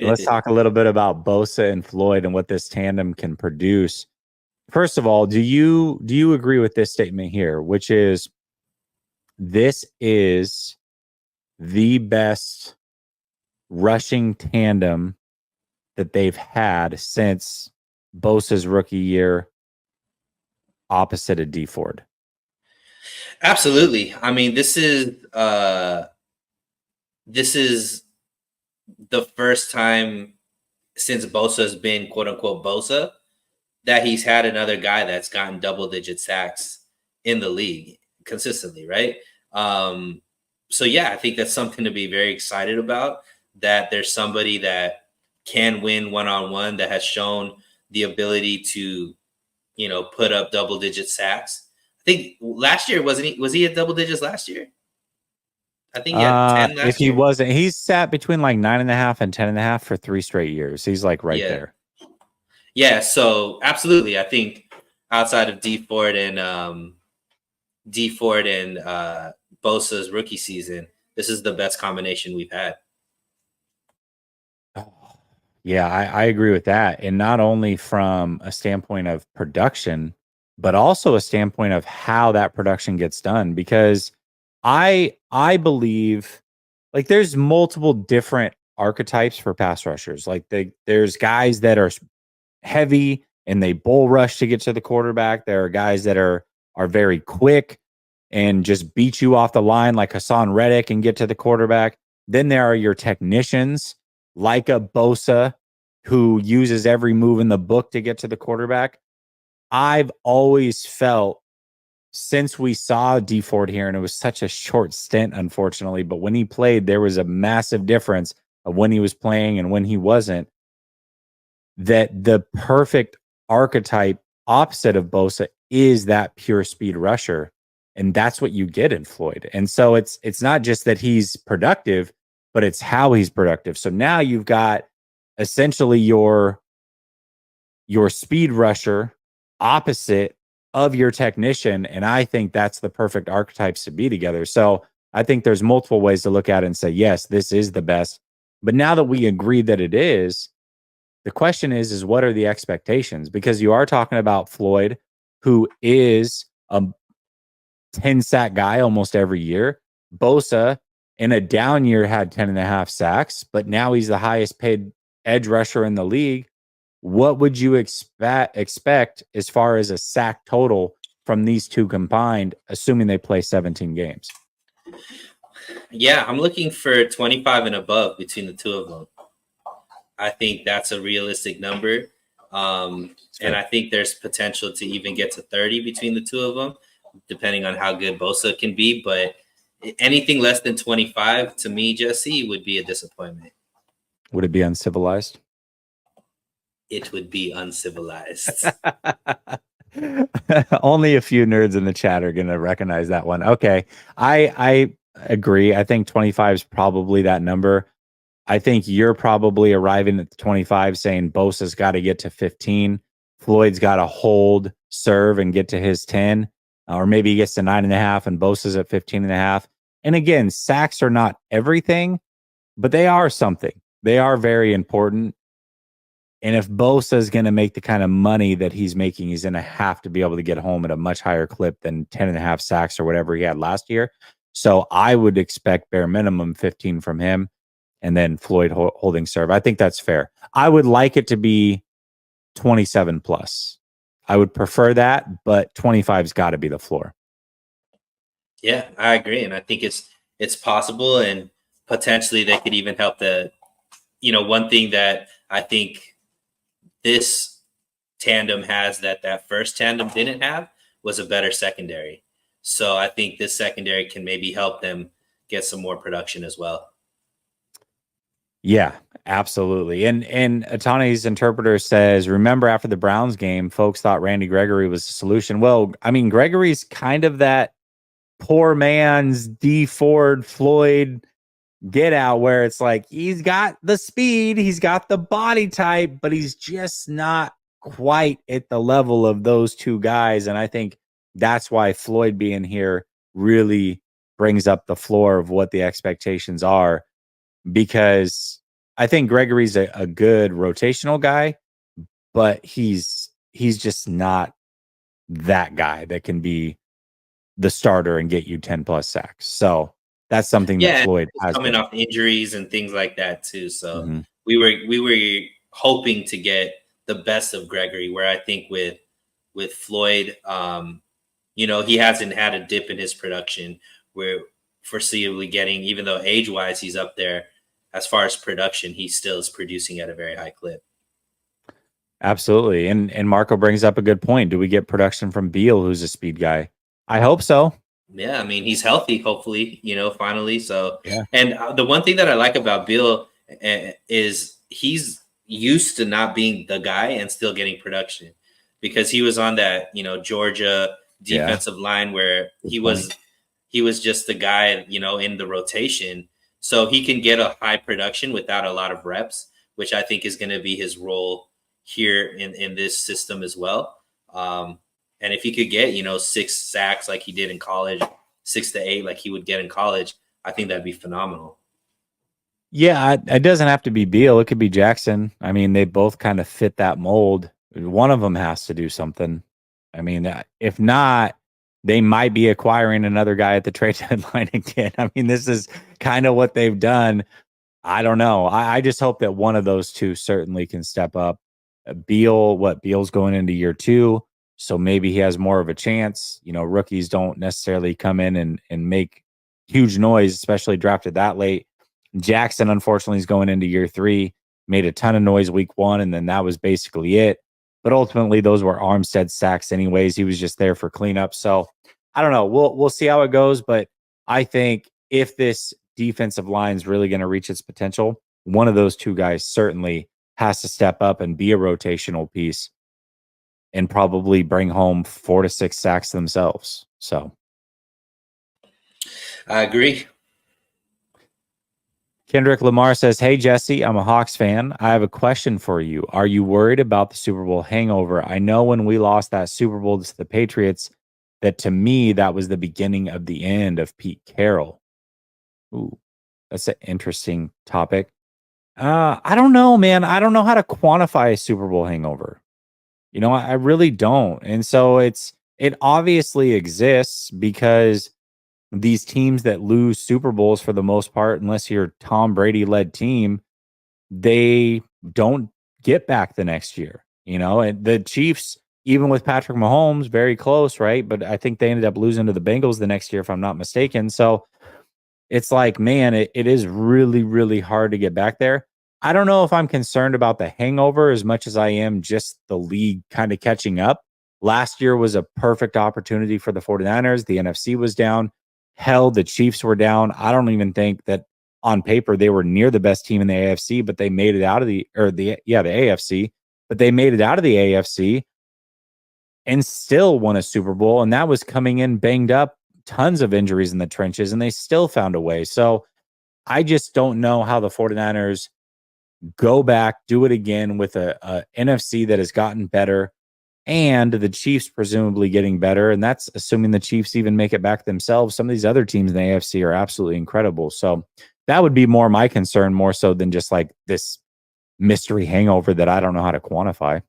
Let's talk a little bit about Bosa and Floyd and what this tandem can produce. First of all, do you agree with this statement here, which is this is the best rushing tandem that they've had since Bosa's rookie year opposite of D Ford? Absolutely. I mean, this is the first time since Bosa's been quote unquote Bosa that he's had another guy that's gotten double digit sacks in the league consistently, right? Um, so yeah, I think that's something to be very excited about. That there's somebody that can win one on one that has shown the ability to, put up double digit sacks. I think last year wasn't he? Was he at double digits last year? I think he had 10 If last he year. wasn't, he's sat between like 9.5 and 10.5 for 3 straight years. He's like right Yeah, there. yeah. So absolutely, I think outside of D Ford and Bosa's rookie season, this is the best combination we've had. Oh, yeah, I agree with that. And not only from a standpoint of production, but also a standpoint of how that production gets done. Because I believe like there's multiple different archetypes for pass rushers. Like there's guys that are heavy and they bull rush to get to the quarterback. There are guys that are very quick and just beat you off the line like Hassan Reddick and get to the quarterback. Then there are your technicians like a Bosa who uses every move in the book to get to the quarterback. I've always felt since we saw D Ford here, and it was such a short stint, unfortunately, but when he played, there was a massive difference of when he was playing and when he wasn't. That the perfect archetype opposite of Bosa is that pure speed rusher. And that's what you get in Floyd. And so it's not just that he's productive, but it's how he's productive. So now you've got essentially your speed rusher opposite of your technician. And I think that's the perfect archetypes to be together. So I think there's multiple ways to look at it and say, yes, this is the best. But now that we agree that it is, the question is what are the expectations? Because you are talking about Floyd, who is a 10 sack guy almost every year. Bosa in a down year had 10.5 sacks, but now he's the highest paid edge rusher in the league. What would you expect as far as a sack total from these two combined, assuming they play 17 games? Yeah, I'm looking for 25 and above between the two of them. I think that's a realistic number. And I think there's potential to even get to 30 between the two of them, depending on how good Bosa can be. But anything less than 25 to me, Jesse, would be a disappointment. Would it be uncivilized? It would be uncivilized. Only a few nerds in the chat are going to recognize that one. Okay. I agree. I think 25 is probably that number. I think you're probably arriving at the 25 saying Bosa's got to get to 15. Floyd's got to hold, serve, and get to his 10. Or maybe he gets to 9.5 and Bosa's at 15.5. And again, sacks are not everything, but they are something. They are very important. And if Bosa is going to make the kind of money that he's making, he's going to have to be able to get home at a much higher clip than 10.5 sacks or whatever he had last year. So I would expect bare minimum 15 from him and then Floyd holding serve. I think that's fair. I would like it to be 27 plus. I would prefer that, but 25's got to be the floor. Yeah, I agree. And I think it's possible, and potentially they could even help one thing that I think this tandem has that first tandem didn't have was a better secondary. So I think this secondary can maybe help them get some more production as well. Yeah, absolutely. And Atane's interpreter says, remember after the Browns game, folks thought Randy Gregory was the solution. Well, I mean, Gregory's kind of that poor man's D Ford Floyd get out where it's like he's got the speed, he's got the body type, but he's just not quite at the level of those two guys. And I think that's why Floyd being here really brings up the floor of what the expectations are, because I think Gregory's a good rotational guy, but he's just not that guy that can be the starter and get you 10 plus sacks. So that's something that Yeah, and Floyd he's has coming been. off injuries and things like that too. So Mhm. we were hoping to get the best of Gregory, where I think with Floyd, he hasn't had a dip in his production. We're foreseeably getting, even though age wise he's up there, as far as production, he still is producing at a very high clip. Absolutely. And Marco brings up a good point. Do we get production from Beal, who's a speed guy? I hope so. Yeah, I mean he's healthy, hopefully, finally. So, Yeah. and the one thing that I like about Bill is he's used to not being the guy and still getting production, because he was on that Georgia Yeah. defensive line where Good he point. was he was just the guy in the rotation, so he can get a high production without a lot of reps, which I think is going to be his role here in this system as well. And if he could get, 6 sacks like he did in college, 6 to 8 like he would get in college, I think that'd be phenomenal. Yeah, it doesn't have to be Beal. It could be Jackson. I mean, they both kind of fit that mold. One of them has to do something. I mean, if not, they might be acquiring another guy at the trade deadline again. I mean, this is kind of what they've done. I don't know. I just hope that one of those two certainly can step up. Beal's going into year 2, so maybe he has more of a chance. Rookies don't necessarily come in and make huge noise, especially drafted that late. Jackson, unfortunately, is going into year 3, made a ton of noise week 1, and then that was basically it. But ultimately, those were Armstead sacks anyways. He was just there for cleanup. So I don't know. We'll see how it goes, but I think if this defensive line is really going to reach its potential, one of those two guys certainly has to step up and be a rotational piece and probably bring home 4 to 6 sacks themselves. So I agree. Kendrick Lamar says, "Hey Jesse, I'm a Hawks fan. I have a question for you. Are you worried about the Super Bowl hangover? I know when we lost that Super Bowl to the Patriots, that to me that was the beginning of the end of Pete Carroll." Ooh, that's an interesting topic. I don't know, man. I don't know how to quantify a Super Bowl hangover. I really don't. And so it obviously exists because these teams that lose Super Bowls for the most part, unless you're a Tom Brady led team, they don't get back the next year. And the Chiefs, even with Patrick Mahomes, very close, right? But I think they ended up losing to the Bengals the next year, if I'm not mistaken. So it's like, man, it is really, really hard to get back there. I don't know if I'm concerned about the hangover as much as I am just the league kind of catching up. Last year was a perfect opportunity for the 49ers. The NFC was down. Hell, the Chiefs were down. I don't even think that on paper they were near the best team in the AFC, but they made it out of the AFC, but they made it out of the AFC and still won a Super Bowl. And that was coming in banged up, tons of injuries in the trenches, and they still found a way. So I just don't know how the 49ers go back, do it again with a NFC that has gotten better and the Chiefs presumably getting better. And that's assuming the Chiefs even make it back themselves. Some of these other teams in the AFC are absolutely incredible. So that would be more my concern, more so than just like this mystery hangover that I don't know how to quantify.